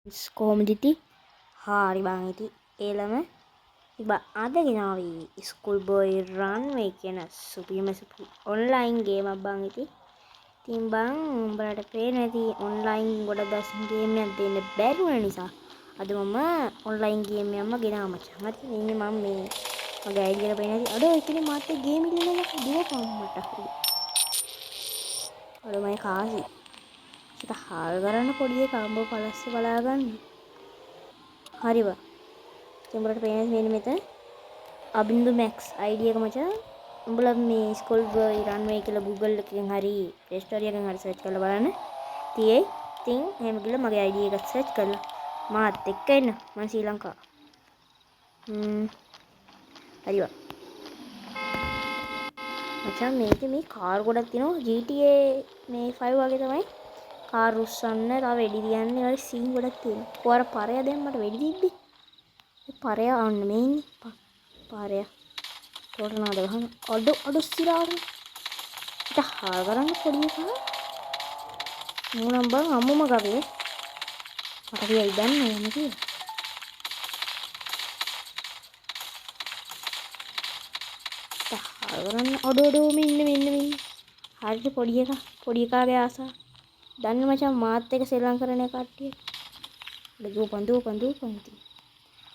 කොහොමද ඉතින්? හරි බං ඉතින් ඒලම ඉතින් අද ගෙනාවේ ස්කූල් බෝයි රන්වේ කියන සුපිරිම ඔන්ලයින් ගේමක් බං ඉතින්. ඉතින් බං උඹලට පේන්නේ නැති ඔන්ලයින් ගොඩක් දවසින් ගේම් එකක් දෙන්න බැරි වුණ නිසා අද මම ඔන්ලයින් ගේම් එකක්ම ගෙනාවා මචං. හරි ඉන්නේ මම මේ මගේ අයිඩියා එක පේන්නේ නැති. අඩෝ ඉතින් මාත් ගේම් ඉල්ලලා දුවපන් මට. අඩෝ මම කාසි. ඒක හාල් කරන්න පොඩි එකා උඹ පලස්සේ බලා ගන්න. හරි බං. උඹලට පේන්නේ මෙන්න මෙතන අබින්දු මැක්ස් අයිඩියා එක මචං. උඹලා මේ ස්කූල් බෝයි රන්වේ කියලා Google එකෙන් හරි Play Store එකෙන් හරි සර්ච් කරලා බලන්න. තියෙයි. ඉතින් එහෙම ගිහලා මගේ අයිඩියා එක සර්ච් කරලා මාත් එක්ක එන්න. මම ශ්‍රී ලංකාව. හරි බං. මචං මේකේ මේ කාර් ගොඩක් තියෙනවා. GTA මේ 5 වගේ තමයි. කාර් රුස්සන්න තව වෙඩි තියන්න වල සීන් ගොඩක් තියෙනවා. කොහොර පරය දැන් මට වෙඩි තිබ්බේ. පරය අන්න මේ ඉන්නේ. පරය. තෝරනාද ගහන. අඩ සිරාව. ඉත හාල් කරන්න පොඩි එකා. මූණම් බං අම්මුම ගවේ. මට කියයි දන්නේ නැහැ කියලා. ඉත හාල් කරන්න අඩ මෙන්න. හරියට පොඩි එකාගේ ආසා. දන්න මචං මාත් එක්ක ශ්‍රී ලංකාවේ කට්ටිය. දුවපන් ඉතින්.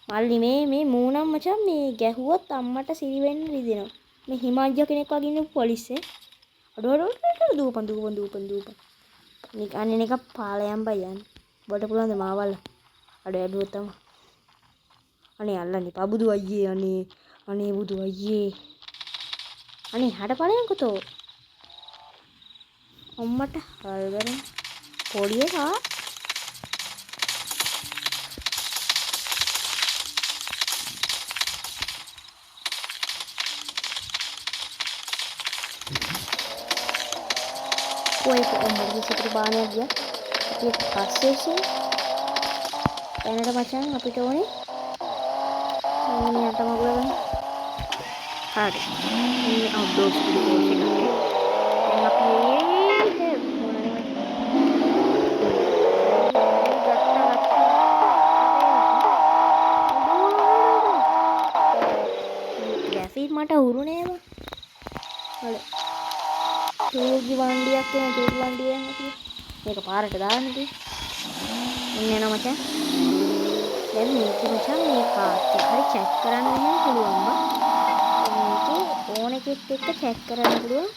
මල්ලි මේ මූණම් මචං මේ ගැහුවොත් අම්මට සිරි වෙන්න රිදෙනවා. මේ හිමාජ්ජ කෙනෙක් වගේ ඉන්න පොලිස්සේ. අඩ දුවපන්. නික අනේ නික පාලයන් බයන්. බඩ පුළුවන් ද මාවල්ල. අඩ ඇදුව තමයි. අනේ අල්ලන්නේ පබුදු අයියේ අනේ බුදු අයියේ. අනේ හඩ ඵලයන් කොතෝ. අම්මට හල්ගරන් පොඩි එකා. කොයි කොම්බරි සිතර බානයක් ගියා. ඒක පස්සේ එනට මචං අපිට ඕනේ මෙයාට මගුල ගන්න. හරි. මේ අවුට්ඩෝර් ස්ටුඩියෝ එකක්. දැන් අපි ග්‍රැෆික් මට උරුනේ බං. හරි. තූගි වණ්ඩියක් කියන තූගි වණ්ඩියක් නැති. මේක පාරට දාන්න ඉතින්. එන්න යනවා මචං. දැන් මේක මචං මේ කාත් එක්ක හරි චැට් කරන්න එහෙම පුළුවන් බං. මේකේ ඕන එකෙක් එක්ක චැට් කරන්න පුළුවන්.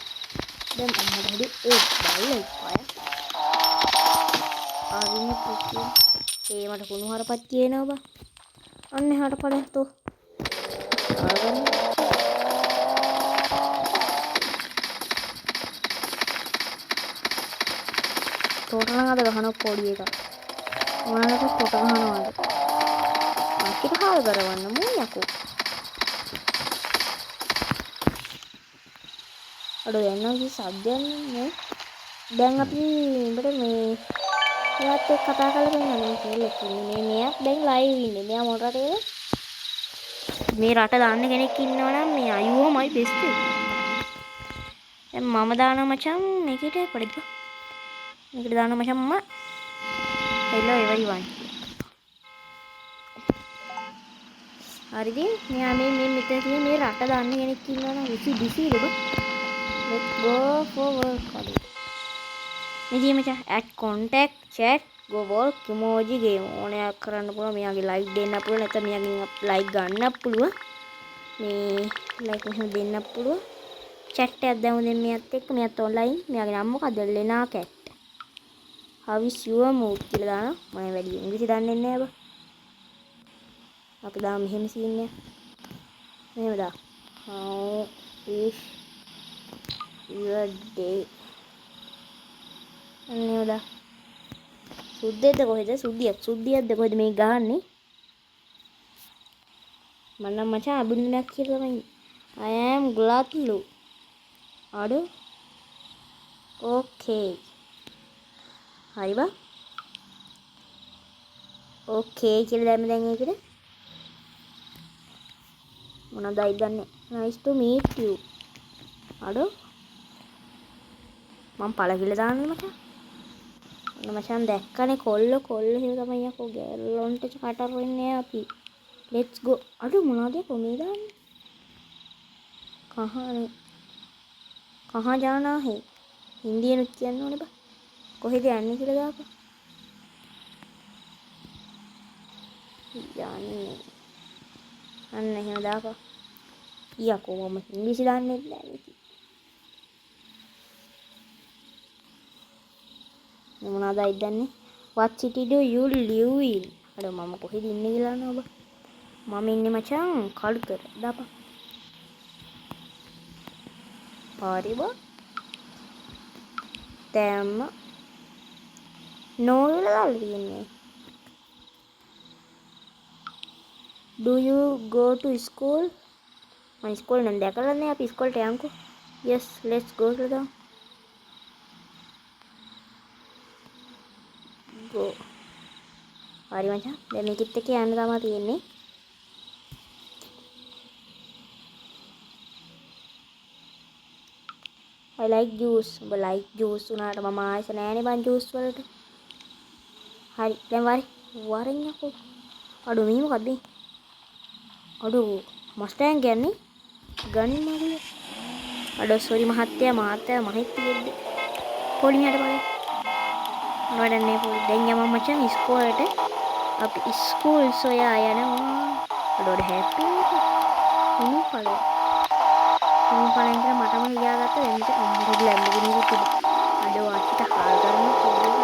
දැන් අම්මට හරි බල්ලෙක් අය. ආවිනේ පුතු. ඒ මට කුණු හරපත් කියනවා බං. අන්න එහාට පඩයක් තෝ. ආගන්න. තෝරනවාද ගහන පොඩි එක. මොනකට කොට ගහනවාද? අක්කිට හාල් කරවන්න මෝ යකෝ. අඩ යනවා සද්දයක් නේ. දැන් අපි උඹට මේ එයාත් එක්ක කතා කරලා බලන්න කියලා කියන්නේ. මෙයා දැන් ලයිව් ඉන්නේ. මෙයා මොන රටේද? මේ රට දාන්න කෙනෙක් ඉන්නවනම් මේ අයුවමයි බෙස්ට් එක. දැන් මම දානවා මචං මේකට පොඩි එක. මේකට දානවා මචං මම. hello everyone. හරිද? මෙයා මේ මෙතන තියෙන මේ රට දාන්න කෙනෙක් ඉන්නවනම් විසි දෙබ. let's go for work. මේ මචං add contact chat go work emoji game ඕනයක් කරන්න පුළුවන්. මෙයාගේ like දෙන්න පුළුවන්. නැත්නම් මෙයාගෙන් like ගන්නත් පුළුවන්. මේ like මෙහෙම දෙන්නත් පුළුවන්. chat එකක් දැම්මොත් මෙයාත් එක්ක මෙයාත් online. මෙයාගේ නම මොකද්ද? ලෙනා cat. how is your mood කියලා දානවා. මම වැඩි ඉංග්‍රීසි දන්නේ නැහැ බා. අපි දාමු මෙහෙම සීන් එක. මෙහෙම දා. how is your day? අන්නේවලා සුද්දෙක්ද කොහෙද? සුද්දියක්ද කොහෙද මේ ගහන්නේ? මන්නම් මචං අබින්දනක් කියලා තමයි. I am glad to. අඩෝ. okay. හරි බා. okay කියලා දැම්ම දැන් ඒකට. මොනවදයි ගන්නෙ? nice to meet you. අඩෝ. මම පළ කියලා දාන්නේ මචං. මචං දැක්කනේ කොල්ල හිව තමයි යකෝ ගෑල්ලොන්ට කටර් වෙන්නේ අපි. let's go. අඩු මොනවද කොමේ දාන්නේ? කහා ජානා හේ. හින්දියෙනුත් කියන්න ඕනේ බා. කොහෙද යන්නේ කියලා දාපන්. යන්නේ. අන්න එහෙම දාපන්. යකෝ මම ඉංග්‍රීසි දාන්නේ නැහැ මේක. මොනවද අයිදන්නේ? what city do you live in? අර මම කොහෙද ඉන්නේ කියලා නෝ බා. මම ඉන්නේ මචං කළුතර. දාපන්. පාරිබ තෑම්ම නෝ කියලා දාලා තියෙන්නේ. do you go to school? මම ස්කෝල් නම් දැකලා නැහැ. අපි ස්කෝල්ට යන්කෝ. yes let's go to the go. හරි මචං. දැන් මේකෙත් එක්ක යන්න තමයි තියෙන්නේ. I like juice. ඔබ like juice උනාට මම ආයෙත් නෑනේ බං juice වලට. හරි දැන් වරින් යකෝ. අඩු මේ මොකද්ද? අඩු මස්ටෑන් කියන්නේ ගන්නේ මගල. අඩු සෝරි මහත්තයා මහිත් තියෙද්දි. පොලිමයට බලන්න. වඩන්නේ පොලි. දැන් යමු මචං ඉස්කෝලේට. අපි ස්කූල් සොයා යනවා. අඩු හැපි. මොන කලේ? මොන කලෙන් කියලා මටම හිතාගත්ත වෙනද අම්මගේ ලැම්බෝගිනි එක තිබ්බා. අඩු වාචිත හාල් ගන්න පුළුවන්.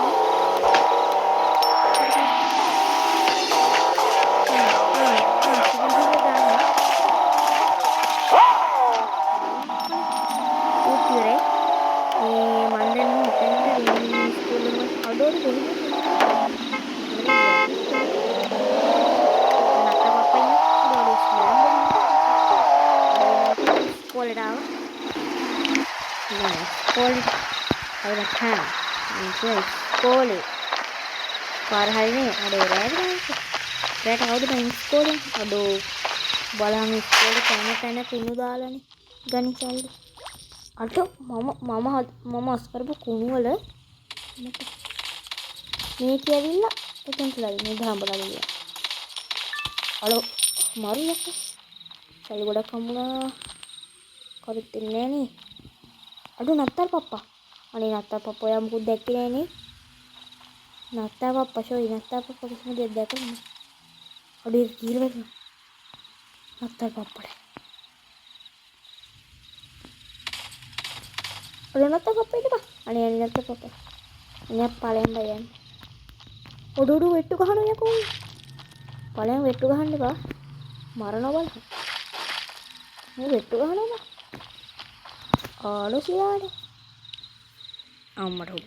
Sekolah parah ini ada raya kawuda main sekolah aduh බලහන් ඉස්කෝලේ තැන කුණු දාලානේ ගණිතවල අට මම අස් කරපු කුණු වල මේ කියවිලා එතනටලා මේ බහඹලා ගියා අලෝ මරියක් සල්ලි ගොඩක් හම්බුණා කරුත් දෙන්නේ නෑනේ අඩු නත්තල් පප්පා අනේ නත්තල් පප්පා ඔයා මුකුත් දැක්කේ නෑනේ නත්තල් පප්පා ෂෝයි නත්තල් පප්පා කිසිම දෙයක් දැකලා නෑ අඩු කීල වෙන්න නත්තල් පප්පා අඩු නත්තල් පප්පා ඉඳපන් අනේ නත්තල් පප්පා අනේ පලෙන් බයන් ඔඩුඩු වෙට්ටු ගහනවා යකෝ පලෙන් වෙට්ටු ගහන්න එපා මරනවා බලන්න මේ වෙට්ටු ගහනවා ආලෝසියාට අම්මට උඩ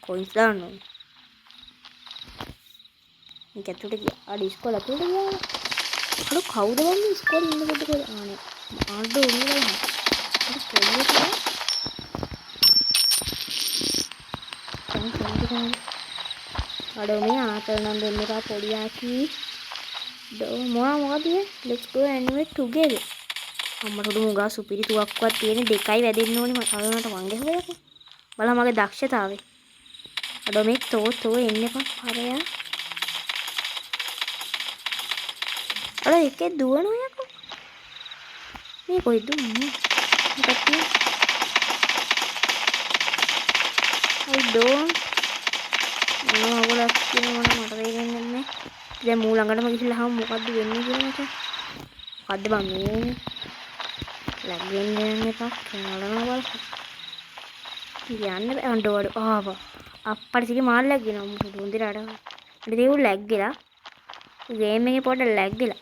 කොයින්ස් දාන්න ඕනේ මේක ඇතුළට ගියා අර ඉස්කෝලේ ඇතුළට ගියා අර කවුද වන්නේ ඉස්කෝලේ ඉන්න කොට කියලා ආනේ ආඩෝ උන්නේ බලන්න අර කොල්ලෝ තමයි අඩෝ මේ ආතල් නම් දෙන්න එපා පොඩි ආචි මොකද let's go anyway together අම්මට උඩ මුගා සුපිරි තුවක්කුවක් තියෙන දෙකයි වැදෙන්න ඕනේ මට අරනට මං ගහුවයක බලන්න මගේ දක්ෂතාවය අඩෝ මේ තෝ එන්න එපා හරයා අඩෝ එකේ දුවනවා යකෝ මේ කොහෙද දුවන්නේ මොකක්ද I don't මොනවද කියනවනේ මට තේරෙන්නේ නැහැ දැන් මූ ළඟටම ගිහිල්ලා මොකද්ද වෙන්නේ කියලා මචං මොකද්ද බං මේ ලැග්ගෙන්නේ එපා කනලනවා බලන්න යන්න අඬවඩ ආවා අප්පට සිටි මාල් ලැග්ගෙනවා මුතු හොඳට අර දේව ලැග්ගෙලා ගේම් එකේ පොඩ්ඩක් ලැග්ගෙලා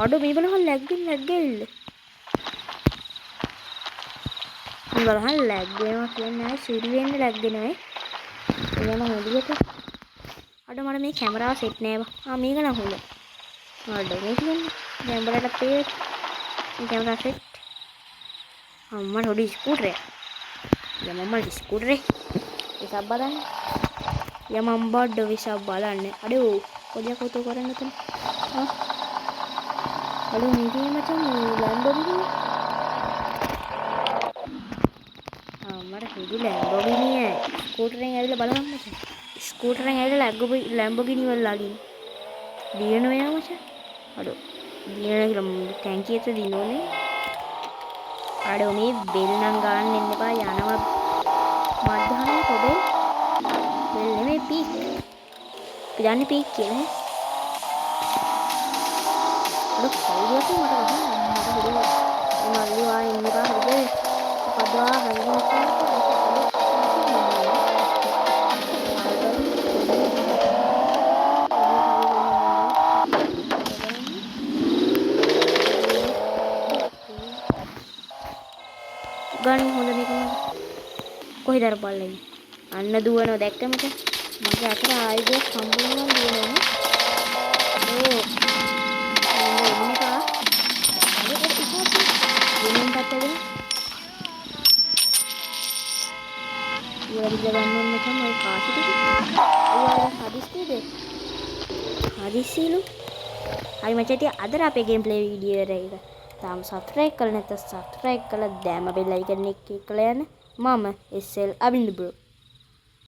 අඩු මේ බලහන් ලැග්ගෙල්ල මේ බලහන් ලැග්ගෙනවා කියන්නේ නැහැ සිරි වෙන්න ලැග්ගෙනවා එයාම හොඳියට අඩ මට මේ කැමරාව සෙට් නෑ බා මේක නම් හොඳයි අඩ මේ කියන්නේ දැන් බලන්න අපේ මේ කැමරාව සෙට් අම්මට හොඩි ස්කූටරයක් යමම්මට ස්කූටරේ විසක් බලන්න යමම් බඩ විසක් බලන්න අඩෝ පොඩියක් උතෝ කරන්න තන අඩෝ මේකේ මචං ලැම්බෝගිනි අම්මට හොඩි ලැම්බෝගිනි ස්කූටරෙන් ඇවිල්ලා බලන්න මචං ස්කූටරෙන් ඇවිල්ලා ලැම්බෝගිනි වල ලාගින්. දිනන වෙනවා මචං. අඩෝ. දිනන කියලා ටැංකිය ඇතුලේ දිනෝනේ. අඩෝ මේ බෙල් නම් ගන්න එන්න එපා යනවා. මද්දානේ කොබේ. බෙල් නෙමෙයි පීක්. පිටන්නේ පීක් කියලා. අඩෝ කවුරුත් මට ගහනවා. මට හිතෙනවා මල්ලි වා එන්න එපා හරිද? පදවා හරියට ගන්න හොඳ මේක කොහෙද අර බල්ලෙන් අන්න දුවනවා දැක්ක මචං මගේ අතට ආයුධයක් සම්පූර්ණයෙන්ම දුවනවා ඕ එන්න එපා දෙනින් පැත්තගෙන ඉවරද ගන්න ඕන මචං ඔය කාසිට ඔයාලා හදිස්සියද හදිස්සියලු හරි මචං ඉතින් අද අපේ ගේම් ප්ලේ වීඩියෝ එක තාම සබ්ස්ක්‍රයිබ් කරලා නැත්නම් සබ්ස්ක්‍රයිබ් කරලා දැම්ම බෙල් අයිකන් එක ක්ලික් කරලා යන්න මම SL අබින්දු බ්‍රෝ